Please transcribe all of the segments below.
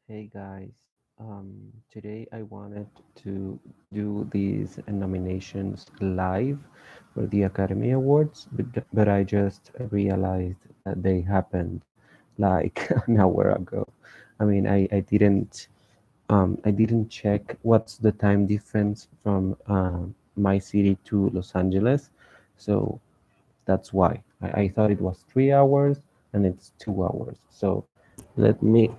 Hey guys, today I wanted to do these nominations live for the Academy Awards, but I just realized that they happened like an hour ago. I didn't check what's the time difference from my city to Los Angeles, so that's why I thought it was 3 hours and it's 2 hours. So let me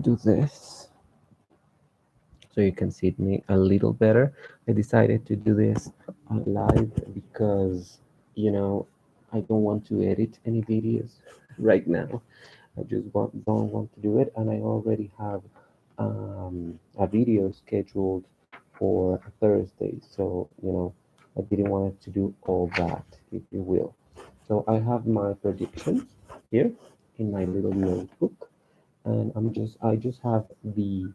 do this so you can see me a little better. I decided to do this live because, you know, I don't want to edit any videos right now. I just don't want to do it, and I already have a video scheduled for Thursday. So, I didn't want to do all that, if you will. So I have my predictions here in my little notebook, and I just have the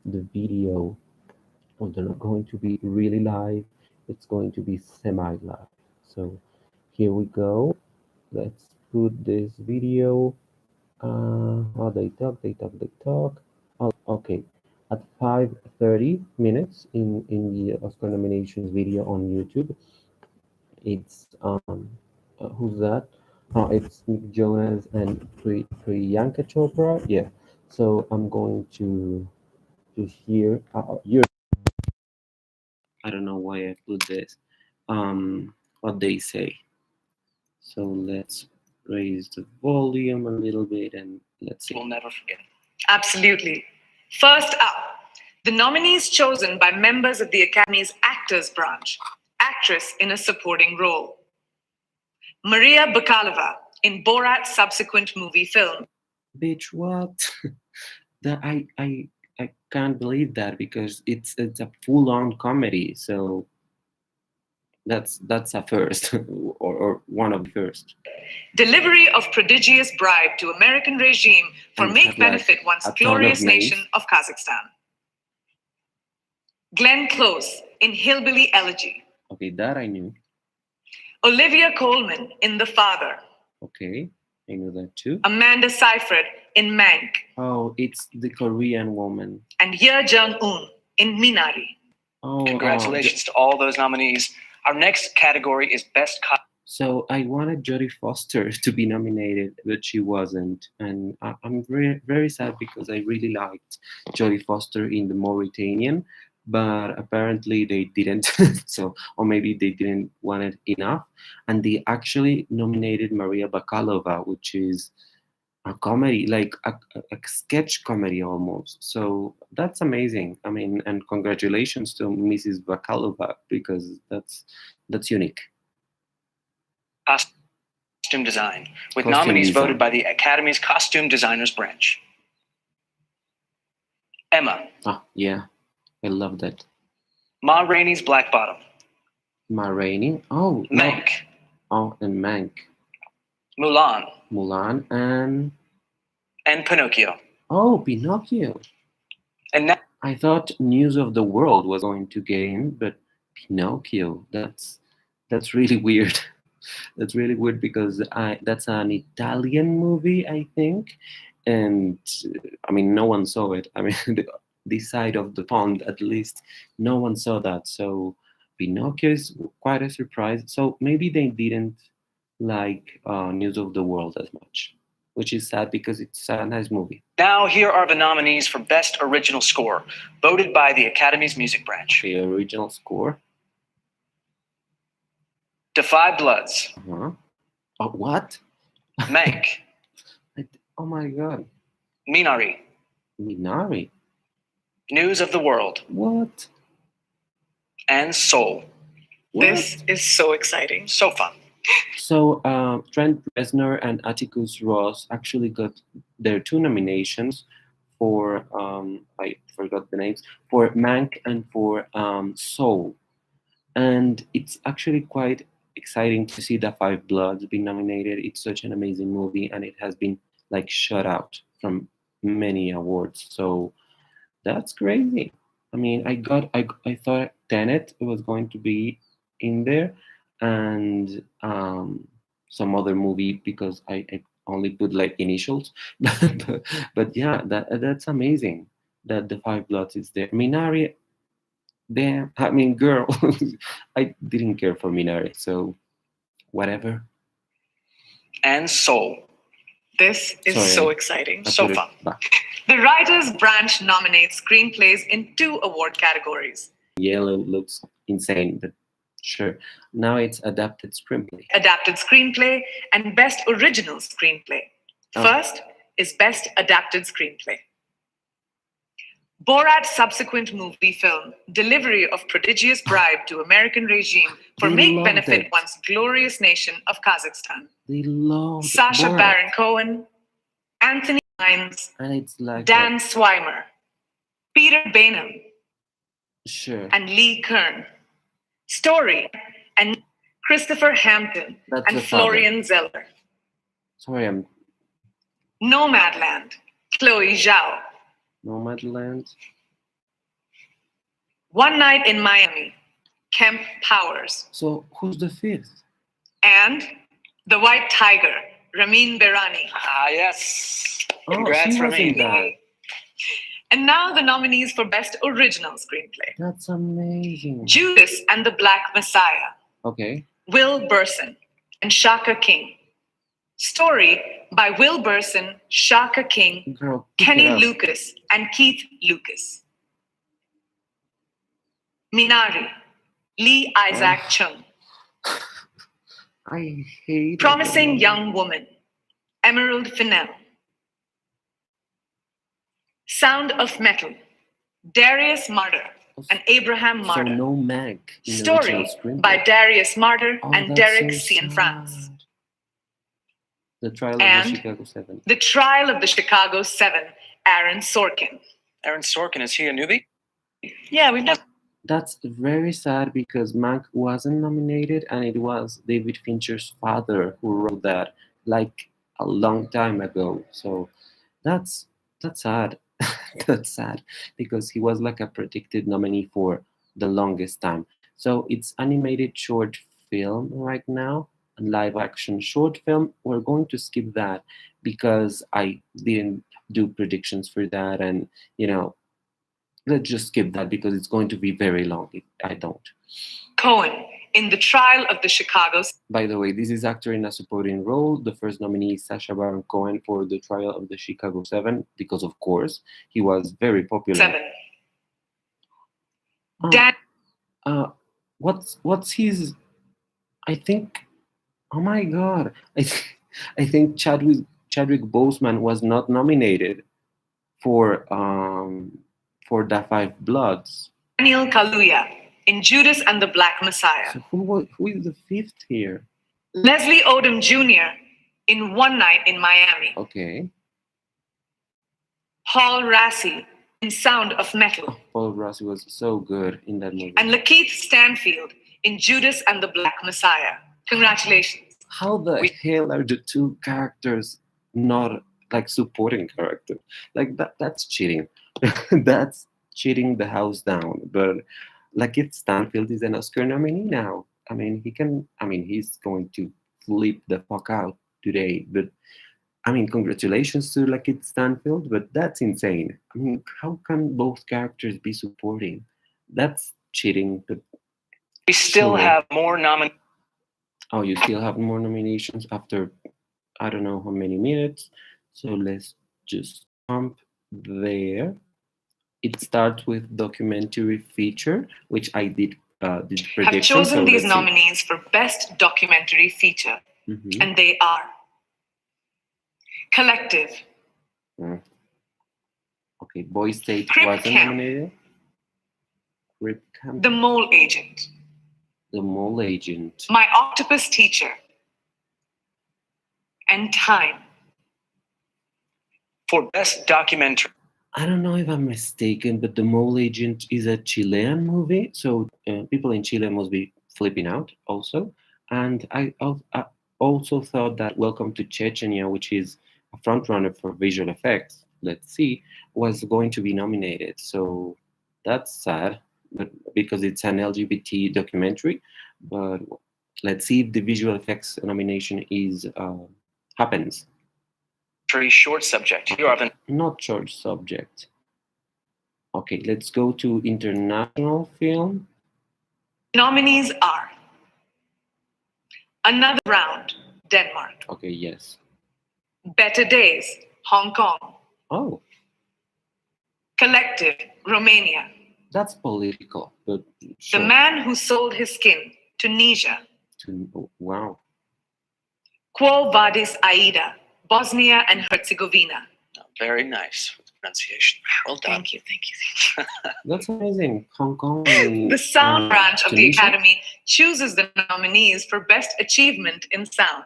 video. Well, they're not going to be really live. It's going to be semi-live. So here we go. Let's put this video. Oh, they talk. Oh, okay. At 5:30 minutes in the Oscar nominations video on YouTube, it's who's that? Oh, it's Nick Jonas and Priyanka Chopra. Yeah. So I'm going to hear. I don't know why I put this. What they say. So let's raise the volume a little bit and let's see. We'll never forget. Absolutely. First up, the nominees chosen by members of the Academy's Actors Branch. Actress in a supporting role. Maria Bakalova in Borat's subsequent movie film. Bitch, what? that I can't believe that because it's a full on comedy. So that's a first or one of the first. Delivery of prodigious bribe to American regime for And make has, like, benefit once a ton of glorious names. nation of Kazakhstan. Glenn Close in Hillbilly Elegy. Okay, that I knew. Olivia Colman in The Father. Okay, I knew that too. Amanda Seyfried in Mank. Oh, it's the Korean woman. And Ye Jung-un in Minari. Oh, Congratulations to all those nominees. Our next category is Best So I wanted Jodie Foster to be nominated, but she wasn't, and I'm very very sad because I really liked Jodie Foster in The Mauritanian, but apparently they didn't. So, or maybe they didn't want it enough, and they actually nominated Maria Bakalova, which is a comedy, like a sketch comedy almost. So that's amazing. I mean, and congratulations to Mrs. Bakalova because that's unique. Costume Design, with Costume nominees design. voted by the Academy's Costume Designers Branch. Emma. Ah, yeah, I love that. Ma Rainey's Black Bottom. Ma Rainey. Oh, Mank. No. Oh, and Mank. Mulan. Mulan and Pinocchio. Oh, Pinocchio. And now I thought News of the World was going to get in, but Pinocchio. That's really weird. That's really weird because that's an Italian movie, I think, and I mean no one saw it. I mean this side of the pond, at least, no one saw that. So Pinocchio is quite a surprise. So maybe they didn't like News of the World as much, which is sad because it's a nice movie. Now here are the nominees for Best Original Score, voted by the Academy's Music Branch. The original score. Defy Bloods. Uh-huh. Oh, what? Mank. Oh my god. Minari. Minari. News of the World. What? And Soul. What? This is so exciting. So fun. So Trent Reznor and Atticus Ross actually got their 2 nominations for I forgot the names, for Mank and for Soul, and it's actually quite exciting to see the Five Bloods be nominated. It's such an amazing movie, and it has been like shut out from many awards. So that's crazy. I mean, I thought Tenet was going to be in there, and some other movie because only put like initials. But yeah, that's amazing that the Five Bloods is there. Minari, damn, I mean, girl, I didn't care for Minari, so whatever. And Soul. This is Sorry, so exciting, I so put it fun. back. The Writers Branch nominates screenplays in 2 award categories: Yellow looks insane, but sure. Now it's adapted screenplay. Adapted Screenplay and Best Original Screenplay. Oh. First is Best Adapted Screenplay. Borat's subsequent movie film, delivery of prodigious bribe to American regime for They make loved benefit it. once glorious nation of Kazakhstan. They love Sasha Borat. Baron Cohen, Anthony Hines, And it's like Dan Swimer, Peter Bainham, sure. and Lee Kern. Story and Christopher Hampton That's and the father. Florian Zeller. Sorry, I'm Nomadland, Chloe Zhao. Nomadland. One Night in Miami, Kemp Powers. So who's the fifth? And The White Tiger, Ramin Berani. Ah, yes. Oh, Congrats, she was in Ramin. that. And now the nominees for Best Original Screenplay: That's amazing. Judas and the Black Messiah, Okay. Will Burson and Shaka King. Story by Will Burson, Shaka King, Girl, pick Kenny it up. Lucas, and Keith Lucas. Minari, Lee Isaac Chung. I hate Promising it. Young Woman, Emerald Fennell. Sound of Metal, Darius Martyr and Abraham So Martyr. no Meg in the Story original screenplay. by Darius Martyr Oh, and that's Derek so Cianfrance. sad. The Trial And of the Chicago 7. The Trial of the Chicago 7, Aaron Sorkin. Aaron Sorkin, is he a newbie? Yeah, we've never. That's very sad because Mank wasn't nominated, and it was David Fincher's father who wrote that like a long time ago. So that's sad. That's sad because he was like a predicted nominee for the longest time. So it's animated short film right now and live action short film. We're going to skip that because I didn't do predictions for that, and let's just skip that because it's going to be very long if I don't. Cohen in The Trial of the Chicago. By the way, this is actor in a supporting role. The first nominee is Sasha Baron Cohen for The Trial of the Chicago 7 because, of course, he was very popular. 7. Uh, Dan. what's his? I think. Oh my God! I think Chadwick Boseman was not nominated for The Five Bloods. Daniel Kaluuya in Judas and the Black Messiah. So who is the fifth here? Leslie Odom Jr. in One Night in Miami. Okay. Paul Rassi in Sound of Metal. Paul Rossi was so good in that movie. And Lakeith Stanfield in Judas and the Black Messiah. Congratulations. How the hell are the two characters not like supporting character? Like that's cheating. That's cheating the house down. But Lakeith Stanfield is an Oscar nominee now. I mean, he's going to flip the fuck out today. But I mean, congratulations to Lakeith Stanfield, but that's insane. I mean, how can both characters be supporting? That's cheating. But We still sure. have more nominations. Oh, you still have more nominations after I don't know how many minutes. So let's just jump there. It starts with documentary feature, which I did predictions. Have chosen so these let's see. nominees for Best Documentary Feature. Mhm. And they are Collective, Okay, Boy State Crip wasn't Camp. nominated. Crip Camp. The Mole Agent, The Mole Agent. My Octopus Teacher, and Time. For Best Documentary. I don't know if I'm mistaken, but The Mole Agent is a Chilean movie, so people in Chile must be flipping out also. And I also thought that Welcome to Chechnya, which is a frontrunner for visual effects, let's see, was going to be nominated. So that's sad, but because it's an LGBT documentary. But let's see if the visual effects nomination happens. short subject. Here are the Not short subject. Okay, let's go to international film. Nominees are Another Round, Denmark. Okay, yes. Better Days, Hong Kong. Oh, Collective, Romania. that's political, but The sure. Man Who Sold His Skin, Tunisia. Wow. Quo Vadis Aida, Bosnia and Herzegovina. very nice with the pronunciation. Well done. Thank you. That's amazing. Hong Kong and The sound branch of the Tunisia? Academy chooses the nominees for Best Achievement in Sound.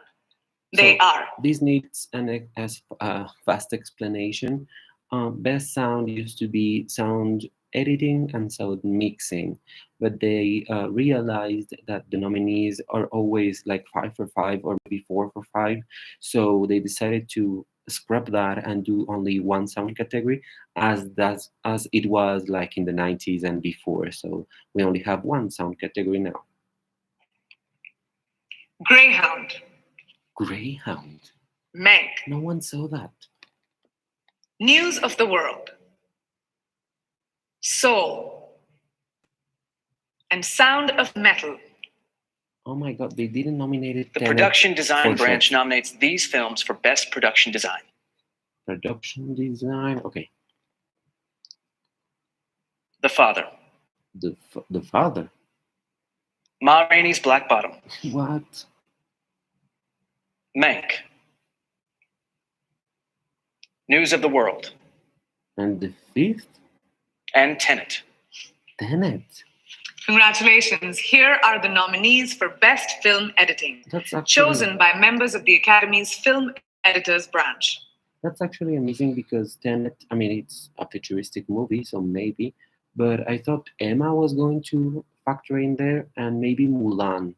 They So, are this needs a fast explanation. Best sound used to be sound editing and sound mixing, but they realized that the nominees are always like 5 for 5 or maybe 4 for 5. So they decided to scrap that and do only one sound category, as it was like in the 90s and before. So we only have one sound category now. Greyhound, Greyhound. Mank, No one saw that. News of the World, Soul, and Sound of Metal. Oh my God, they didn't nominate it. The production design for branch sure. nominates these films for best production design. Production design. Okay, The Father, the father. Ma Rainey's Black Bottom, What? Mank, News of the World, And the fifth? and Tenet. Tenet. Congratulations. Here are the nominees for Best Film Editing, That's actually chosen by members of the Academy's Film Editors Branch. That's actually amazing because Tenet. I mean, it's a futuristic movie, so maybe. But I thought Emma was going to factor in there, and maybe Mulan.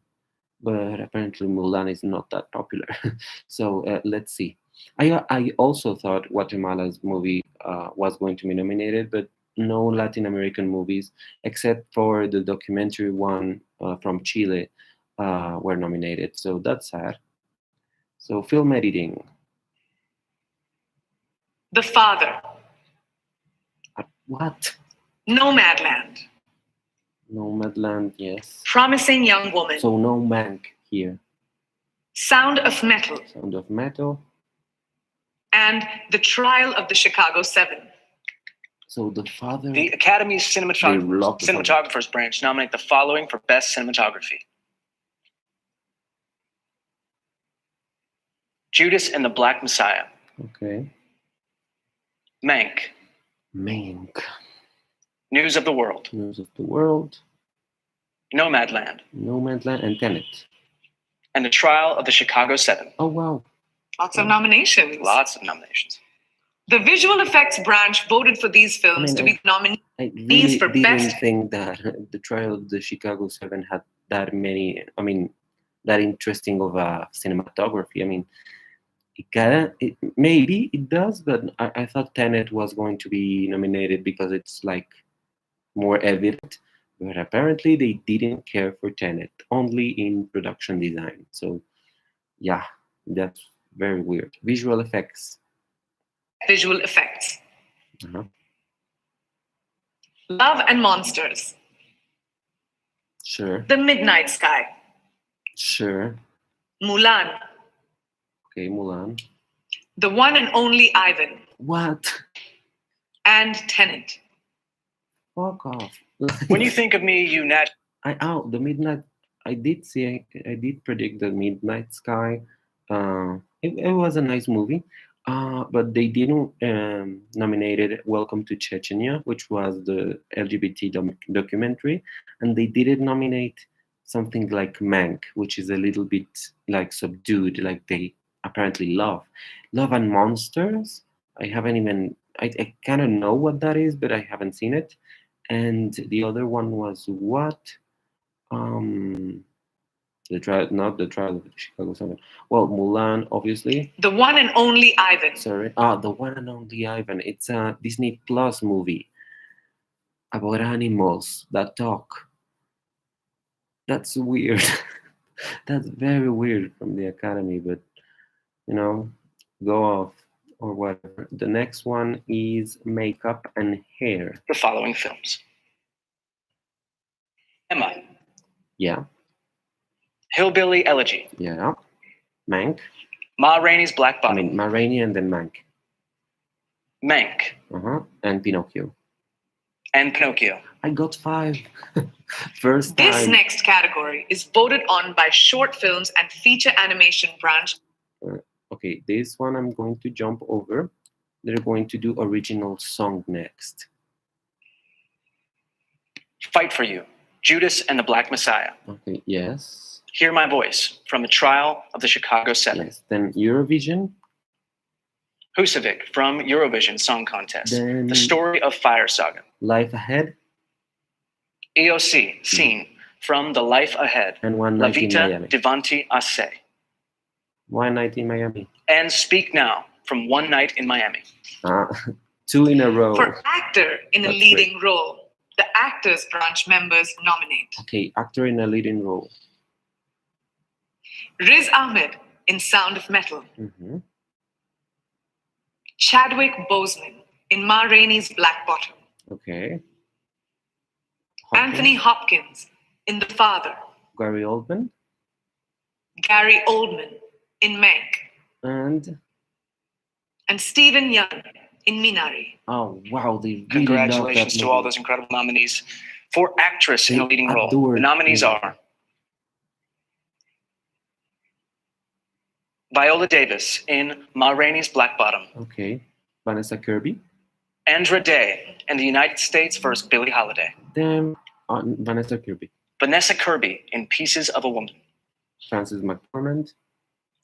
But apparently Mulan is not that popular. So let's see. I also thought Guatemala's movie was going to be nominated, but no Latin American movies except for the documentary one from Chile were nominated. So that's sad. So film editing. The Father, What? Nomadland, Nomadland, yes. Promising Young Woman, So no Mank here. Sound of Metal, Sound of Metal. and The Trial of the Chicago Seven. So the father. The Academy's They love the Father. cinematographers branch nominate the following for best cinematography: Judas and the Black Messiah, Okay. Mank, Mank. News of the World, News of the World. Nomadland, Nomadland and Tenet. and The Trial of the Chicago Seven. Oh wow. Lots of nominations. Lots of nominations. The visual effects branch voted for these films to be nominees I really for didn't best. think that the Trial of the Chicago Seven had that many. I mean, that interesting of a cinematography. I mean, maybe it does, but I thought Tenet was going to be nominated because it's like more evident. But apparently they didn't care for Tenet, only in production design. So yeah, that's very weird. Visual effects. Visual effects. Uh-huh. Love and Monsters, Sure. The Midnight Sky, Sure. Mulan, Okay, Mulan. The One and Only Ivan, What? and Tenet. Fuck off. When you think of me, you The Midnight. I did see. I did predict the Midnight Sky. It was a nice movie. But they didn't nominated Welcome to Chechnya, which was the LGBT documentary, and they didn't nominate something like Mank, which is a little bit like subdued, like they apparently love. Love and Monsters. I haven't even. I kind of know what that is, but I haven't seen it. And the other one was what? Um, not the trial of the Chicago Seven. Well, Mulan, obviously. The One and Only Ivan. Sorry. The one and only Ivan. It's a Disney Plus movie about animals that talk. That's weird. That's very weird from the Academy, but you know, go off. or whatever. The next one is makeup and hair. the following films: Emma, Yeah, Hillbilly Elegy, yeah. Mank. Ma Rainey's Black I Bottom, mean, Ma Rainey and then Mank. Mank, And Pinocchio. and Pinocchio. I got 5. First This time. next category is voted on by short films and feature animation branch. Okay, this one I'm going to jump over. They're going to do original song next. Fight for You, Judas and the Black Messiah. Okay, yes. Hear My Voice, from the Trial of the Chicago 7. Yes. Then Eurovision. Husavik, from Eurovision Song Contest. Then The Story of Fire Saga. Life Ahead. EOC, Scene, from The Life Ahead. And One La Night in Vita Miami. Davanti a Se. One Night in Miami. And Speak Now, from One Night in Miami. 2 in a row. For actor in a That's leading role, the actors branch members nominate Okay, actor in a leading role. Riz Ahmed in Sound of Metal, Mm-hmm. Chadwick Boseman in Ma Rainey's Black Bottom, Okay. Anthony Hopkins in The Father, Gary Oldman. Gary Oldman in Mank, And and Stephen Young in Minari. oh wow, they really Congratulations love to that all movie. those incredible nominees. For actress in a They leading role, adored the nominees it. are Viola Davis in Ma Rainey's Black Bottom, Okay. Vanessa Kirby. Andra Day in The United States vs. Billie Holiday, Then Vanessa Kirby. Vanessa Kirby in Pieces of a Woman, Frances McDormand.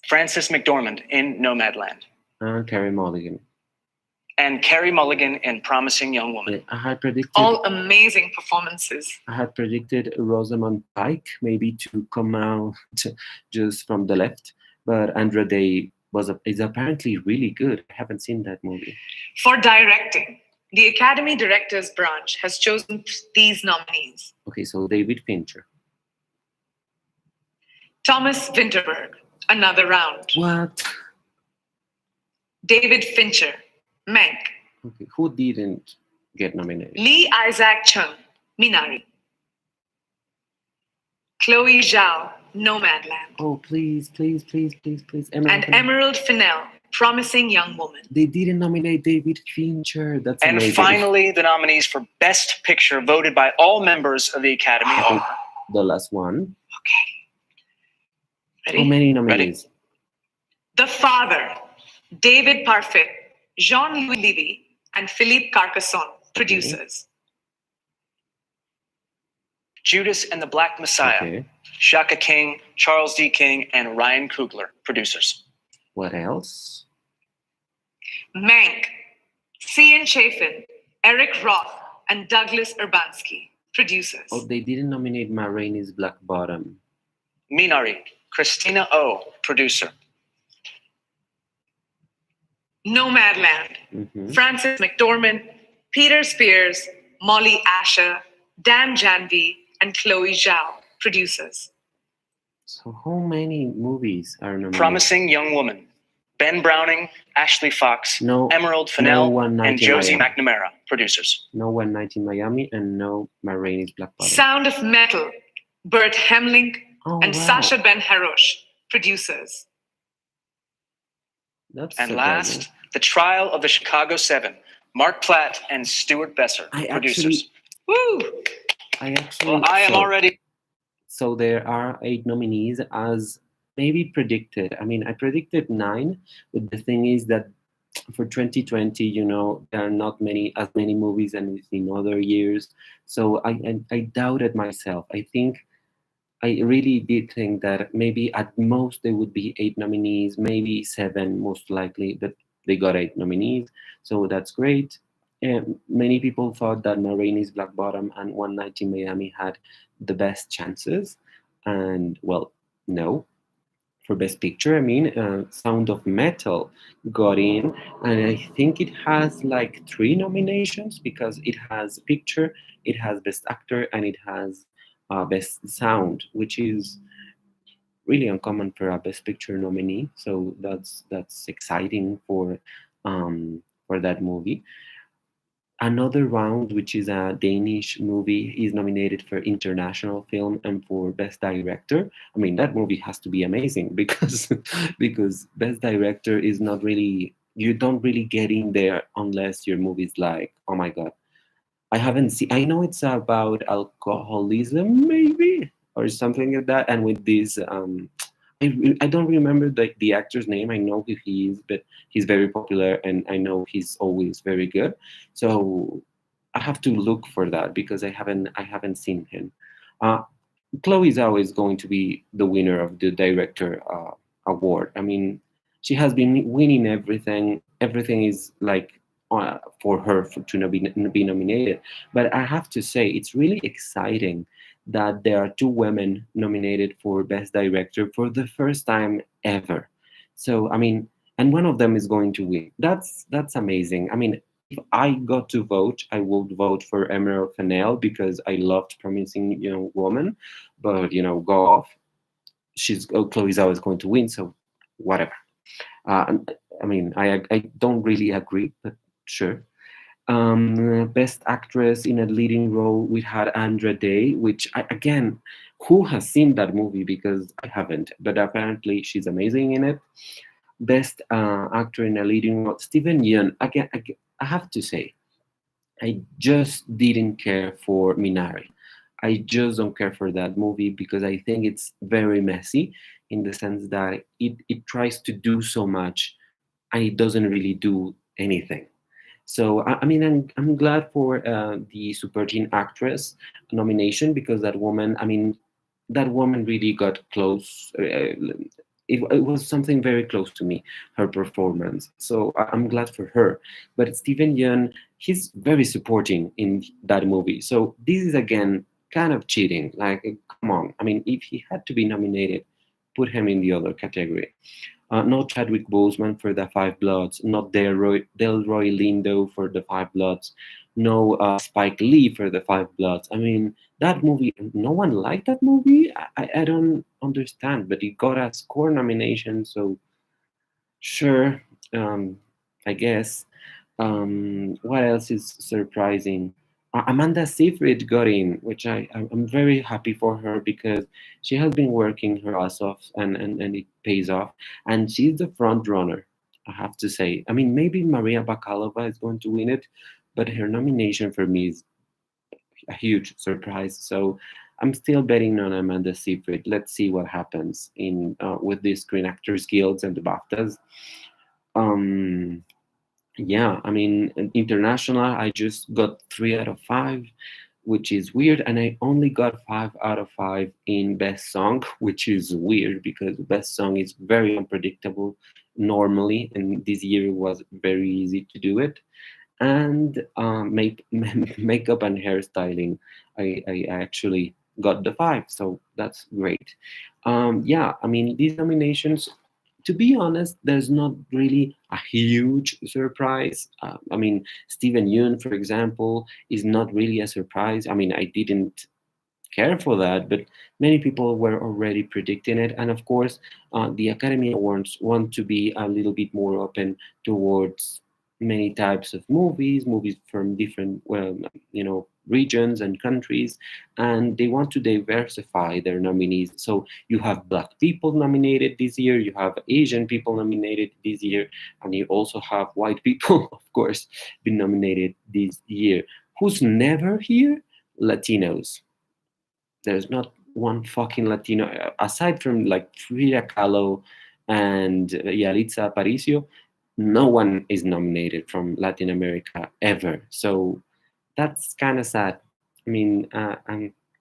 Frances McDormand in Nomadland, And Carey Mulligan. and Carey Mulligan in Promising Young Woman. I had predicted. All amazing performances. I had predicted Rosamund Pike maybe to come out just from the left, but Andra Day is apparently really good. I haven't seen that movie. For directing, the Academy Directors branch has chosen these nominees: Okay, so David Fincher. Thomas Vinterberg, Another Round, What? David Fincher, Mank, Okay, who didn't get nominated? Lee Isaac Chung, Minari, Chloe Zhao, Nomadland, Oh, please, please, please, please, please. and Emerald Fennell, Promising Young Woman. They didn't nominate David Fincher. That's And amazing. finally, the nominees for Best Picture voted by all members of the Academy Okay, are the last one. Ready? How many nominees? The Father, David Parfit, Jean-Louis Levy, and Philippe Carcassonne, producers. Judas and the Black Messiah, Okay. Shaka King, Charles D. King, and Ryan Coogler, producers. What else? Mank, Cian Chafin, Eric Roth, and Douglas Urbanski, producers. Oh, they didn't nominate Ma Rainey's Black Bottom. Minari, Christina O, producer. Nomadland, Mm-hmm. Frances McDormand, Peter Spears, Molly Asher, Dan Janvi, and Chloe Zhao, producers. So how many movies are nominated? Promising Young Woman, Ben Browning, Ashley Fox, No, Emerald no Fennell, One Night and in Josie Miami. McNamara, producers. No One Night in Miami and no Ma Rainey's Black Bottom. Sound of Metal, Bert Hemling, Oh, and wow. Sasha Ben Harosh, producers. That's And surprising. last, The Trial of the Chicago 7, Mark Platt and Stuart Besser, I producers. Woo! I actually. Well, I am already. So there are 8 nominees as maybe predicted. I mean, I predicted 9, but the thing is that for 2020, there are not as many movies as in other years. So I doubted myself. I really did think that maybe at most there would be 8 nominees, maybe 7 most likely, but they got 8 nominees. So that's great. And many people thought that Ma Rainey's Black Bottom and One Night in Miami had the best chances. And well, no. For Best Picture, Sound of Metal got in, and I think it has like 3 nominations because it has Picture, it has Best Actor, and it has Best Sound, which is really uncommon for a Best Picture nominee. So that's exciting for for that movie. Another Round, which is a Danish movie, is nominated for International Film and for Best Director. I mean, that movie has to be amazing because because Best Director is not really, you don't really get in there unless your movie is like, oh my god, I haven't seen. I know it's about alcoholism, maybe, or something like that. And with this, I don't remember the actor's name. I know who he is, but he's very popular, and I know he's always very good. So I have to look for that because I haven't seen him. Uh, Chloe is always going to be the winner of the director award. I mean, she has been winning everything. Everything is like for her to be nominated. But I have to say, it's really exciting that there are two women nominated for Best Director for the first time ever. So I mean, and one of them is going to win. That's amazing. I mean, if I got to vote, I would vote for Emerald Fennell because I loved Promising Young Woman, but go off. Chloe's always going to win, so whatever. I mean, I don't really agree, but sure. Best actress in a leading role, we had Andra Day, which again, who has seen that movie? Because I haven't, but apparently she's amazing in it. Best actor in a leading role, Steven Yeun. Again, I have to say, I just didn't care for Minari. I just don't care for that movie because I think it's very messy in the sense that it tries to do so much and it doesn't really do anything. So I mean, I'm glad for the supporting actress nomination because that woman, I mean, that woman really got close. It was something very close to me, her performance. So I'm glad for her. But Steven Yeun, he's very supporting in that movie. So this is again kind of cheating. Like, come on. I mean, if he had to be nominated, put him in the other category. No Chadwick Boseman for the Five Bloods, not Delroy Lindo for the Five Bloods, no Spike Lee for the Five Bloods. I mean, that movie, no one liked that movie. I don't understand, but it got a score nomination, so sure, I guess. What else is surprising? Amanda Seyfried got in, which I'm very happy for her because she has been working her ass off and it pays off. And she's the front runner, I have to say. I mean, maybe Maria Bakalova is going to win it, but her nomination for me is a huge surprise. So I'm still betting on Amanda Seyfried. Let's see what happens in with the Screen Actors Guilds and the BAFTAs. Um, yeah, I mean, international, I just got 3 out of 5, which is weird. And I only got 5 out of 5 in best song, which is weird because best song is very unpredictable normally. And this year it was very easy to do it. And makeup and hairstyling, I actually got the 5. So that's great. Yeah, I mean, these nominations, to be honest, there's not really a huge surprise. I mean, Steven Yeun, for example, is not really a surprise. I mean, I didn't care for that, but many people were already predicting it. And of course, the Academy Awards want to be a little bit more open towards many types of movies from different, well, regions and countries, and they want to diversify their nominees. So you have Black people nominated this year, you have Asian people nominated this year, and you also have white people, of course, been nominated this year. Who's never here? Latinos. There's not one fucking Latino aside from like Frida Kahlo and Yalitza Aparicio. No one is nominated from Latin America ever. So that's kind of sad. I mean,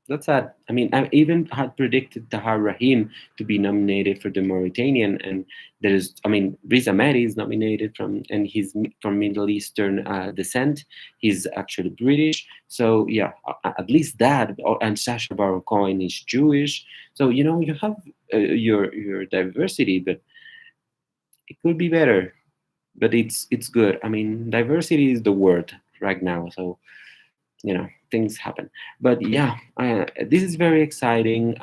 that's sad. I mean, I even had predicted Tahar Rahim to be nominated for the Mauritanian, and there's, I mean, Riz Ahmed is nominated and he's from Middle Eastern descent. He's actually British, so yeah, at least that. And Sasha Baron Cohen is Jewish, so you have your diversity, but it could be better. But it's good. I mean, diversity is the word right now, so things happen. But yeah, this is very exciting.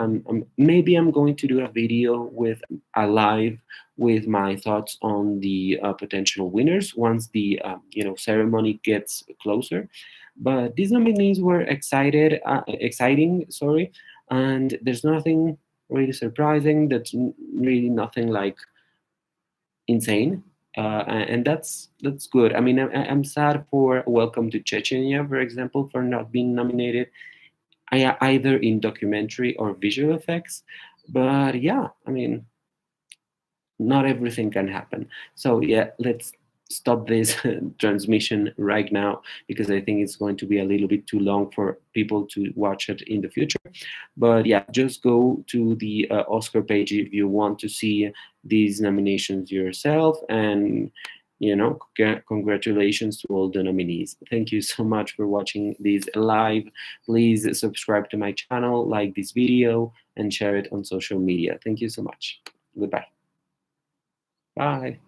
Maybe I'm going to do a video with a live with my thoughts on the potential winners once the ceremony gets closer. But these nominees were exciting, sorry, and there's nothing really surprising. That's really nothing like insane, and that's good. I mean, I'm sad for Welcome to Chechnya, for example, for not being nominated either in documentary or visual effects. But yeah, I mean, not everything can happen. So yeah, let's stop this transmission right now, because I think it's going to be a little bit too long for people to watch it in the future. But yeah, just go to the Oscar page if you want to see these nominations yourself. And congratulations to all the nominees. Thank you so much for watching this live. Please subscribe to my channel, like this video, and share it on social media. Thank you so much. Goodbye. Bye.